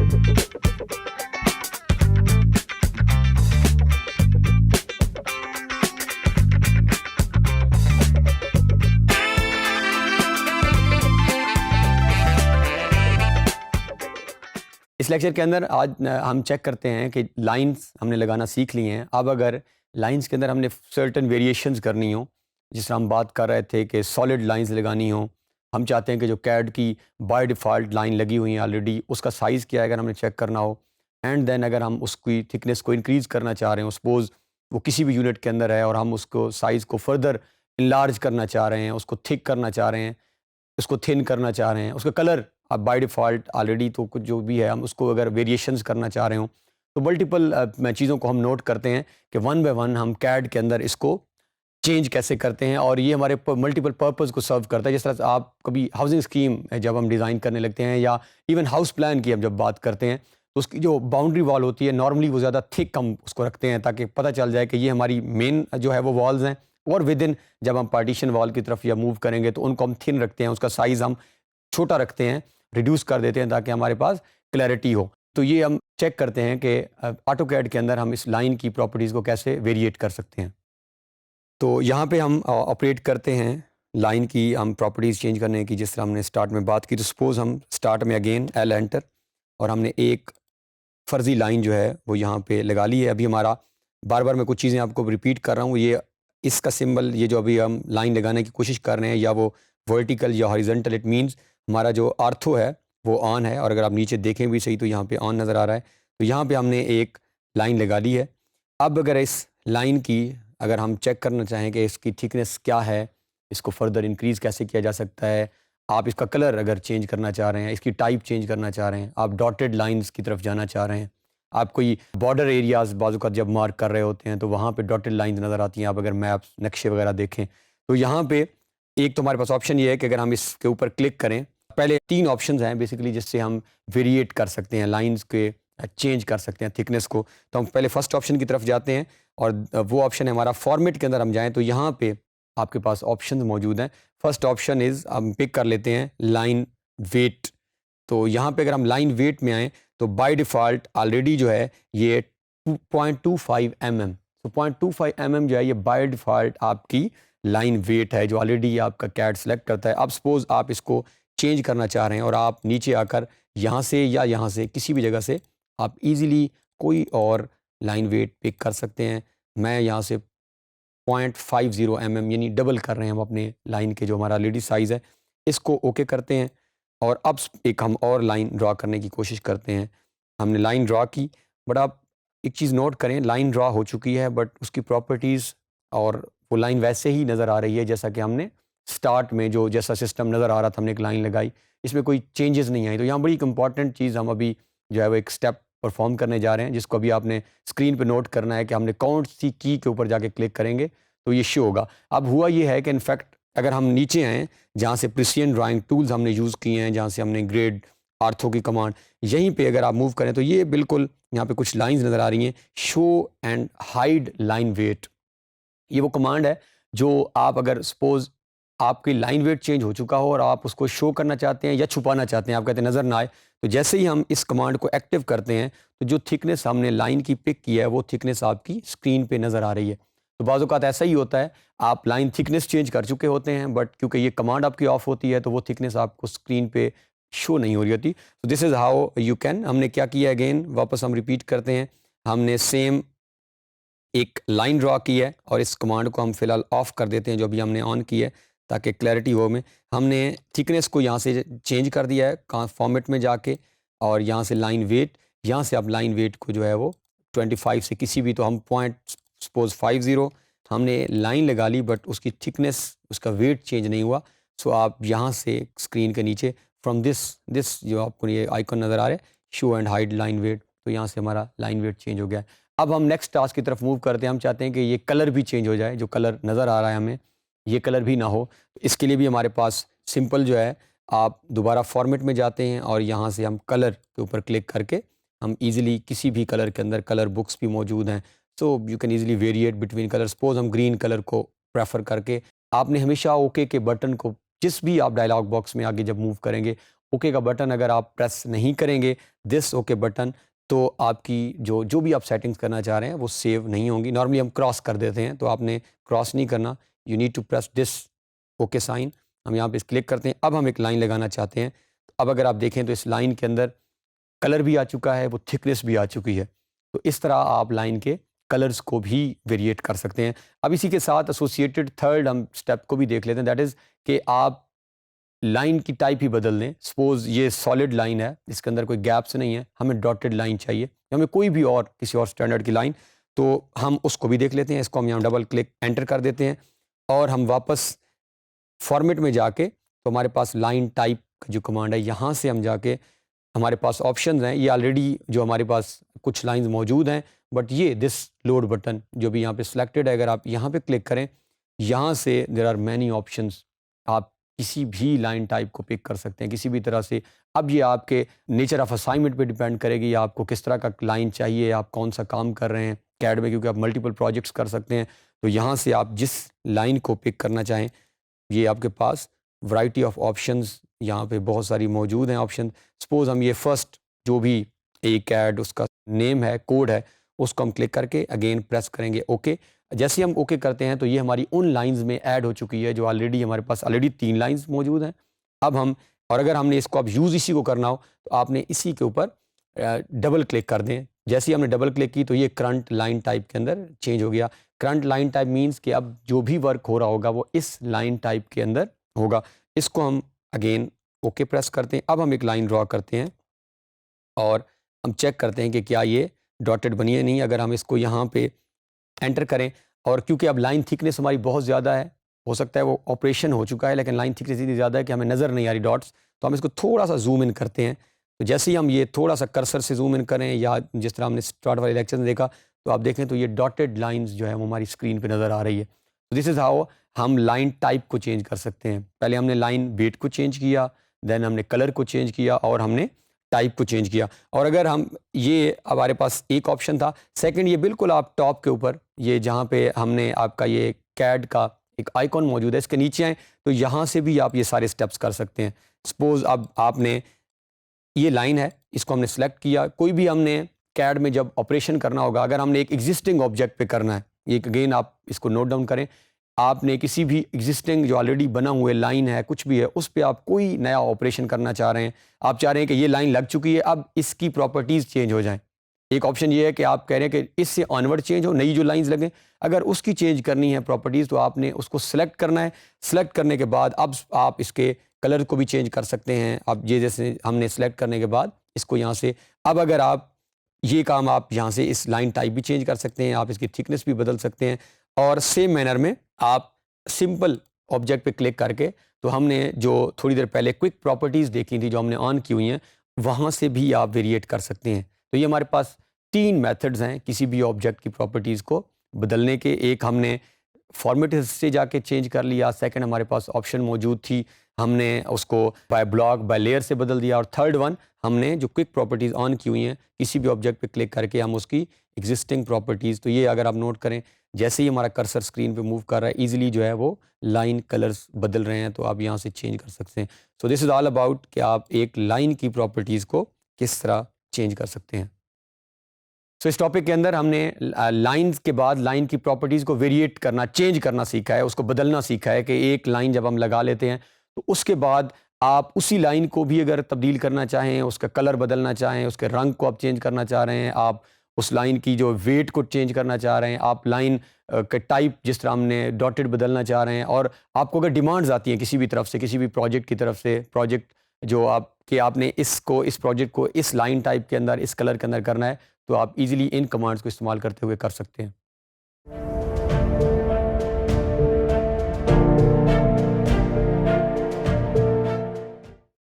इस लेक्चर के अंदर आज हम चेक करते हैं कि लाइंस हमने लगाना सीख ली हैं। अब अगर लाइंस के अंदर हमने सर्टेन वेरिएशंस करनी हो, जिस तरह हम बात कर रहे थे कि सॉलिड लाइंस लगानी हो, हम चाहते हैं कि जो कैड की बाय डिफ़ॉल्ट लाइन लगी हुई है ऑलरेडी, उसका साइज़ क्या है अगर हमने चेक करना हो। एंड देन अगर हम उसकी थिकनेस को इंक्रीज़ करना चाह रहे हो, सपोज़ वो किसी भी यूनिट के अंदर है और हम उसको साइज़ को फर्दर इनलार्ज करना चाह रहे हैं, उसको थिक करना चाह रहे हैं, उसको थिन करना चाह रहे हैं, उसका कलर अब बाय डिफ़ॉल्ट ऑलरेडी तो कुछ जो भी है हम उसको अगर वेरिएशंस करना चाह रहे हो, तो मल्टीपल चीज़ों को हम नोट करते हैं कि वन बाय वन हम कैड के अंदर इसको चेंज कैसे करते हैं और ये हमारे मल्टीपल पर्पस को सर्व करता है। जिस तरह से आप कभी हाउसिंग स्कीम जब हम डिज़ाइन करने लगते हैं या इवन हाउस प्लान की हम जब बात करते हैं, तो उसकी जो बाउंड्री वॉल होती है नॉर्मली वो ज़्यादा थिक हम उसको रखते हैं ताकि पता चल जाए कि ये हमारी मेन जो है वो वॉल्स हैं, और विद इन जब हम पार्टीशन वॉल की तरफ या मूव करेंगे तो उनको हम थिन रखते हैं, उसका साइज़ हम छोटा रखते हैं, रिड्यूस कर देते हैं ताकि हमारे पास क्लैरिटी हो। तो ये हम चेक करते हैं कि ऑटोकैड के अंदर हम इस लाइन की प्रॉपर्टीज़ को कैसे वेरिएट कर सकते हैं। तो यहाँ पे हम ऑपरेट करते हैं लाइन की हम प्रॉपर्टीज़ चेंज करने की, जिस तरह हमने स्टार्ट में बात की। तो सपोज़ हम स्टार्ट में अगेन एल एंटर और हमने एक फ़र्ज़ी लाइन जो है वो यहाँ पे लगा ली है। अभी हमारा बार बार मैं कुछ चीज़ें आपको रिपीट कर रहा हूँ, ये इसका सिंबल, ये जो अभी हम लाइन लगाने की कोशिश कर रहे हैं, या वो वर्टिकल या हॉरिजॉन्टल, इट मीन्स हमारा जो आर्थो है वो ऑन है, और अगर आप नीचे देखें भी सही तो यहाँ पे ऑन नज़र आ रहा है। तो यहाँ पे हमने एक लाइन लगा ली है। अब अगर इस लाइन की अगर हम चेक करना चाहें कि इसकी थिकनेस क्या है, इसको फर्दर इंक्रीज़ कैसे किया जा सकता है, आप इसका कलर अगर चेंज करना चाह रहे हैं, इसकी टाइप चेंज करना चाह रहे हैं, आप डॉटेड लाइंस की तरफ जाना चाह रहे हैं, आप कोई बॉर्डर एरियाज़ बाज़ू का जब मार्क कर रहे होते हैं तो वहाँ पे डॉटेड लाइंस नज़र आती हैं। आप अगर मैप्स नक्शे वगैरह देखें तो यहाँ पे एक तो हमारे पास ऑप्शन ये है कि अगर हम इसके ऊपर क्लिक करें, पहले 3 ऑप्शंस हैं बेसिकली जिससे हम वेरिएट कर सकते हैं, लाइंस के चेंज कर सकते हैं थिकनेस को। तो हम पहले फर्स्ट ऑप्शन की तरफ जाते हैं और वो ऑप्शन है हमारा फॉर्मेट के अंदर हम जाएँ तो यहाँ पे आपके पास ऑप्शंस मौजूद हैं। फर्स्ट ऑप्शन इज़ हम पिक कर लेते हैं लाइन वेट। तो यहाँ पे अगर हम लाइन वेट में आएँ तो बाय डिफ़ॉल्ट ऑलरेडी जो है ये 2.25 mm, तो 0.25 mm जो है ये बाय डिफ़ॉल्ट आपकी लाइन वेट है जो ऑलरेडी आपका कैड सेलेक्ट करता है। अब सपोज़ आप इसको चेंज करना चाह रहे हैं और आप नीचे आकर यहाँ से या यहाँ से किसी भी जगह से आप इजीली कोई और लाइन वेट पिक कर सकते हैं। मैं यहाँ से 0.50 mm यानी डबल कर रहे हैं हम अपने लाइन के जो हमारा ऑलरेडी साइज़ है, इसको ओके करते हैं। और अब एक हम और लाइन ड्रा करने की कोशिश करते हैं। हमने लाइन ड्रा की, बट आप एक चीज़ नोट करें, लाइन ड्रा हो चुकी है बट उसकी प्रॉपर्टीज़ और वो लाइन वैसे ही नज़र आ रही है जैसा कि हमने स्टार्ट में जो जैसा सिस्टम नज़र आ रहा था, हमने एक लाइन लगाई, इसमें कोई चेंजेस नहीं आई। तो यहाँ बड़ी एक इंपॉर्टेंट चीज़ हम अभी जो है वो एक स्टेप परफॉर्म करने जा रहे हैं, जिसको अभी आपने स्क्रीन पे नोट करना है कि हमने कौन सी की के ऊपर जाके क्लिक करेंगे तो ये शो होगा। अब हुआ ये है कि इनफैक्ट अगर हम नीचे आएँ जहाँ से प्रिसिजन ड्राइंग टूल्स हमने यूज़ किए हैं, जहाँ से हमने ग्रेड आर्थो की कमांड, यहीं पे अगर आप मूव करें तो ये बिल्कुल यहाँ पे कुछ लाइंस नज़र आ रही हैं, show and hide line weight. ये वो कमांड है जो आप अगर सपोज़ आपकी लाइन वेट चेंज हो चुका हो और आप उसको शो करना चाहते हैं या छुपाना चाहते हैं, आप कहते हैं नज़र ना आए, तो जैसे ही हम इस कमांड को एक्टिव करते हैं तो जो थिकनेस हमने लाइन की पिक की है वो थिकनेस आपकी स्क्रीन पे नज़र आ रही है। तो बाज़ औक़ात ऐसा ही होता है, आप लाइन थिकनेस चेंज कर चुके होते हैं बट क्योंकि ये कमांड आपकी ऑफ होती है तो वो थिकनेस आपको स्क्रीन पे शो नहीं हो रही होती। तो this is how you can, हमने क्या किया, अगेन वापस हम रिपीट करते हैं, हमने सेम एक लाइन ड्रा की है और इस कमांड को हम फिलहाल ऑफ कर देते हैं जो अभी हमने ऑन की है ताकि क्लैरिटी हो में। हमने थिकनेस को यहाँ से चेंज कर दिया है फॉर्मेट में जाके, और यहाँ से लाइन वेट, यहाँ से आप लाइन वेट को जो है वो 25 से किसी भी, तो हम पॉइंट सपोज 50 हमने लाइन लगा ली बट उसकी थिकनेस, उसका वेट चेंज नहीं हुआ। सो आप यहाँ से स्क्रीन के नीचे फ्रॉम दिस जो आपको ये आइकन नज़र आ रहा है, show and hide line weight, तो यहाँ से हमारा लाइन वेट चेंज हो गया है। अब हम नेक्स्ट टास्क की तरफ मूव करते हैं। हम चाहते हैं कि ये कलर भी चेंज हो जाए, जो कलर नज़र आ रहा है हमें ये कलर भी ना हो। इसके लिए भी हमारे पास सिंपल जो है, आप दोबारा फॉर्मेट में जाते हैं और यहाँ से हम कलर के ऊपर क्लिक करके हम इजीली किसी भी कलर के अंदर, कलर बुक्स भी मौजूद हैं, so you can easily variate between colour. Suppose हम ग्रीन कलर को प्रेफर करके, आपने हमेशा ओके के बटन को जिस भी आप डायलॉग बॉक्स में आगे जब मूव करेंगे ओके का बटन अगर आप प्रेस नहीं करेंगे, दिस ओके बटन, तो आपकी जो भी आप सेटिंग्स करना चाह रहे हैं वो सेव नहीं होंगी। नॉर्मली हम क्रॉस कर देते हैं, तो आपने क्रॉस नहीं करना, you need to press this okay sign. हम यहाँ पे क्लिक करते हैं। अब हम एक लाइन लगाना चाहते हैं। अब अगर आप देखें तो इस लाइन के अंदर कलर भी आ चुका है, वो थिकनेस भी आ चुकी है। तो इस तरह आप लाइन के कलर्स को भी वेरिएट कर सकते हैं। अब इसी के साथ एसोसिएटेड थर्ड हम स्टेप को भी देख लेते हैं, दैट इज़ कि आप लाइन की टाइप ही बदल दें। सपोज़ ये सॉलिड लाइन है, इसके अंदर कोई गैप्स नहीं है, हमें डॉटेड लाइन चाहिए, हमें कोई भी और किसी और स्टैंडर्ड की लाइन, तो हम उसको भी देख लेते हैं। इसको हम यहाँ डबल क्लिक एंटर कर देते हैं और हम वापस फॉर्मेट में जाके, तो हमारे पास लाइन टाइप का जो कमांड है, यहाँ से हम जाके हमारे पास ऑप्शंस हैं। ये ऑलरेडी जो हमारे पास कुछ लाइंस मौजूद हैं, बट ये दिस लोड बटन जो भी यहाँ पे सिलेक्टेड है, अगर आप यहाँ पे क्लिक करें, यहाँ से देयर आर मैनी ऑप्शंस। आप किसी भी लाइन टाइप को पिक कर सकते हैं किसी भी तरह से। अब ये आपके नेचर ऑफ असाइनमेंट पे डिपेंड करेगी, आपको किस तरह का लाइन चाहिए, आप कौन सा काम कर रहे हैं कैड में, क्योंकि आप मल्टीपल प्रोजेक्ट्स कर सकते हैं। तो यहाँ से आप जिस लाइन को पिक करना चाहें, ये आपके पास वैरायटी ऑफ ऑप्शंस यहाँ पे बहुत सारी मौजूद हैं ऑप्शन। सपोज़ हम ये फर्स्ट जो भी ए कैड उसका नेम है, कोड है, उसको हम क्लिक करके अगेन प्रेस करेंगे ओके। जैसे हम ओके करते हैं तो ये हमारी उन लाइंस में ऐड हो चुकी है जो ऑलरेडी हमारे पास ऑलरेडी 3 लाइंस मौजूद हैं। अब हम, और अगर हमने इसको अब यूज़ इसी को करना हो, तो आपने इसी के ऊपर डबल क्लिक कर दें। जैसे ही हमने डबल क्लिक की तो ये करंट लाइन टाइप के अंदर चेंज हो गया। करंट लाइन टाइप मीन्स कि अब जो भी वर्क हो रहा होगा वो इस लाइन टाइप के अंदर होगा। इसको हम अगेन ओके प्रेस करते हैं। अब हम एक लाइन ड्रॉ करते हैं और हम चेक करते हैं कि क्या ये डॉटेड बनी है नहीं। अगर हम इसको यहाँ पे एंटर करें, और क्योंकि अब लाइन थिकनेस हमारी बहुत ज़्यादा है, हो सकता है वो ऑपरेशन हो चुका है लेकिन लाइन थिकनेस इतनी ज़्यादा है कि हमें नज़र नहीं आ रही डॉट्स, तो हम इसको थोड़ा सा जूम इन करते हैं। तो जैसे ही हम ये थोड़ा सा कर्सर से जूम इन करें, या जिस तरह हमने स्टार्ट वाले लेक्चर में देखा, तो आप देखें तो ये डॉटेड लाइन्स जो है वो हमारी स्क्रीन पर नज़र आ रही है। तो दिस इज़ हाउ हम लाइन टाइप को चेंज कर सकते हैं। पहले हमने लाइन वेट को चेंज किया, देन हमने कलर को चेंज किया, और हमने टाइप को चेंज किया। और अगर हम, ये हमारे पास एक ऑप्शन था। सेकंड, ये बिल्कुल आप टॉप के ऊपर, ये जहाँ पे हमने आपका ये कैड का एक आइकॉन मौजूद है, इसके नीचे आए तो यहाँ से भी आप ये सारे स्टेप्स कर सकते हैं। सपोज़ अब आपने, ये लाइन है, इसको हमने सेलेक्ट किया। कोई भी हमने कैड में जब ऑपरेशन करना होगा, अगर हमने एक एग्जिस्टिंग ऑब्जेक्ट पे करना है, ये अगेन आप इसको नोट डाउन करें, आपने किसी भी एग्जिस्टिंग जो ऑलरेडी बना हुए लाइन है, कुछ भी है, उस पे आप कोई नया ऑपरेशन करना चाह रहे हैं, आप चाह रहे हैं कि ये लाइन लग चुकी है, अब इसकी प्रॉपर्टीज़ चेंज हो जाएं। एक ऑप्शन ये है कि आप कह रहे हैं कि इससे ऑनवर्ड चेंज हो, नई जो लाइंस लगें। अगर उसकी चेंज करनी है प्रॉपर्टीज़, तो आपने उसको सेलेक्ट करना है। सेलेक्ट करने के बाद अब आप इसके कलर को भी चेंज कर सकते हैं। अब ये जैसे हमने सेलेक्ट करने के बाद इसको यहाँ से, अब अगर आप ये काम आप यहाँ से इस लाइन टाइप भी चेंज कर सकते हैं, आप इसकी थिकनेस भी बदल सकते हैं। और सेम मैनर में आप सिंपल ऑब्जेक्ट पे क्लिक करके, तो हमने जो थोड़ी देर पहले क्विक प्रॉपर्टीज़ देखी थी जो हमने ऑन की हुई हैं, वहाँ से भी आप वेरिएट कर सकते हैं। तो ये हमारे पास 3 मेथड्स हैं किसी भी ऑब्जेक्ट की प्रॉपर्टीज़ को बदलने के। एक हमने फॉर्मेट से जाके चेंज कर लिया, सेकंड हमारे पास ऑप्शन मौजूद थी, हमने उसको बाय ब्लॉक बाय लेयर से बदल दिया, और थर्ड वन हमने जो क्विक प्रॉपर्टीज़ ऑन की हुई हैं, किसी भी ऑब्जेक्ट पे क्लिक करके हम उसकी एग्जिस्टिंग प्रॉपर्टीज़, तो ये अगर आप नोट करें, जैसे ही हमारा कर्सर स्क्रीन पे मूव कर रहा है, इजीली जो है वो लाइन कलर्स बदल रहे हैं, तो आप यहाँ से चेंज कर सकते हैं। So this is all about कि आप एक लाइन की प्रॉपर्टीज़ को किस तरह चेंज कर सकते हैं। सो इस टॉपिक के अंदर हमने लाइंस के बाद लाइन की प्रॉपर्टीज़ को वेरिएट करना, चेंज करना सीखा है, उसको बदलना सीखा है कि एक लाइन जब हम लगा लेते हैं तो उसके बाद आप उसी लाइन को भी अगर तब्दील करना चाहें, उसका कलर बदलना चाहें, उसके रंग को आप चेंज करना चाह रहे हैं, आप उस लाइन की जो वेट को चेंज करना चाह रहे हैं, आप लाइन के टाइप जिस तरह हमने डॉटेड बदलना चाह रहे हैं, और आपको अगर डिमांड्स आती हैं किसी भी तरफ से, किसी भी प्रोजेक्ट की तरफ से, प्रोजेक्ट जो आप कि आपने इसको, इस प्रोजेक्ट को इस लाइन टाइप के अंदर, इस कलर के अंदर करना है, तो आप इजीली इन कमांड्स को इस्तेमाल करते हुए कर सकते हैं।